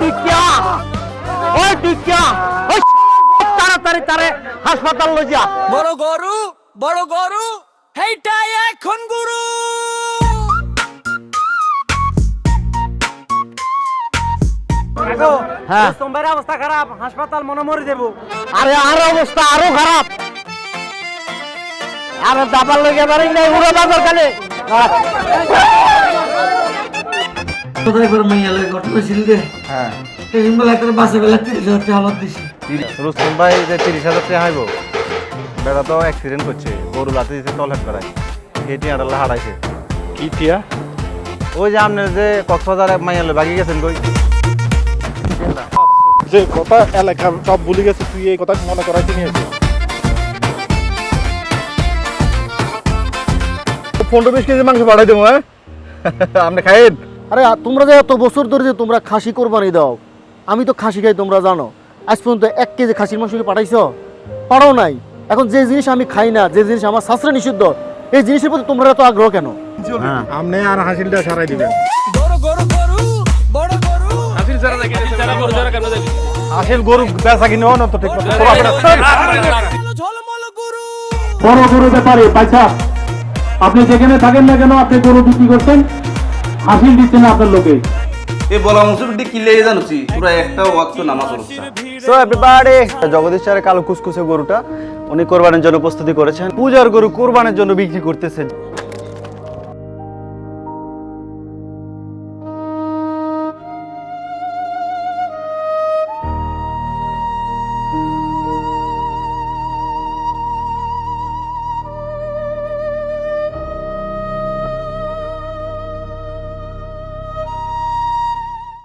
টিকিয়া ওই টিকিয়া ওই তাড়াতাড়ি তারে হাসপাতাল লই যা। বড় গরু হেইটাই এখন গুরু। হ্যাঁ তোমার অবস্থা খারাপ, হাসপাতাল মনে মরে দেবো। আরে আর অবস্থা আরো খারাপ। আরে দাবার লইয়া পারি নাই উড়ো দাবার কানে। কোথায় করে মাইয়া লাগে ঘটনা ছিল রে। হ্যাঁ এই বেলা করে বাসে বেলা 30,000 টাকা হালত দিছি। রুস্তম ভাই যে 30,000 টাকা হাইব বেড়া তো অ্যাক্সিডেন্ট করছে, গরু লাতে দিতে টল হেড করায় এটি আড়ালে হারাইছে। কি টিয়া? ওই যে আপনি যে কক্সবাজারে মাইয়ালে বাগি গেছেন কই? যে কথা এলাকা সব ভুলে গেছে, তুই এই কথা মনে করাইতে নিয়েছিস। 15-20 কেজি মাংস পাঠাই দেবো। হ্যাঁ আপনি খাইন। আরে তোমরা যে এত বছর ধরে যে তোমরা খাসি কোরবানি দাও, আমি তো খাসি খাই তোমরা জানো। আজ পর্যন্ত 1 কেজি খাসির মাংস কি পাঠাইছো? পাঠাও নাই। এখন যে জিনিস আমি খাই না, যে জিনিস আমার শাস্ত্রে নিষিদ্ধ, এই জিনিসের প্রতি তোমরা এত আগ্রহ কেন? আপনি আর হাসিলটা সারাই দিবেন। আসল গরু বেচা কিনে না তো ঠিক মতো। বড় গরু ব্যাপারে পাইছা আপনি যেখানে থাকেন না কেন, আপনি গরু বিক্রি করছেন, হাসিল দিচ্ছেন না আপনার লোকে। এ বলা মুসুরটি কি লেগে জানুছি পুরো একটা ওয়াক্ত নামাজ পড়ছে। সো এভরিবডি, জগদীশ স্যারের কালো কুসকুসে গরুটা উনি কোরবানির জন্য প্রস্তুতি করেছেন। পূজার গরু কোরবানির জন্য বিক্রি করতেছেন।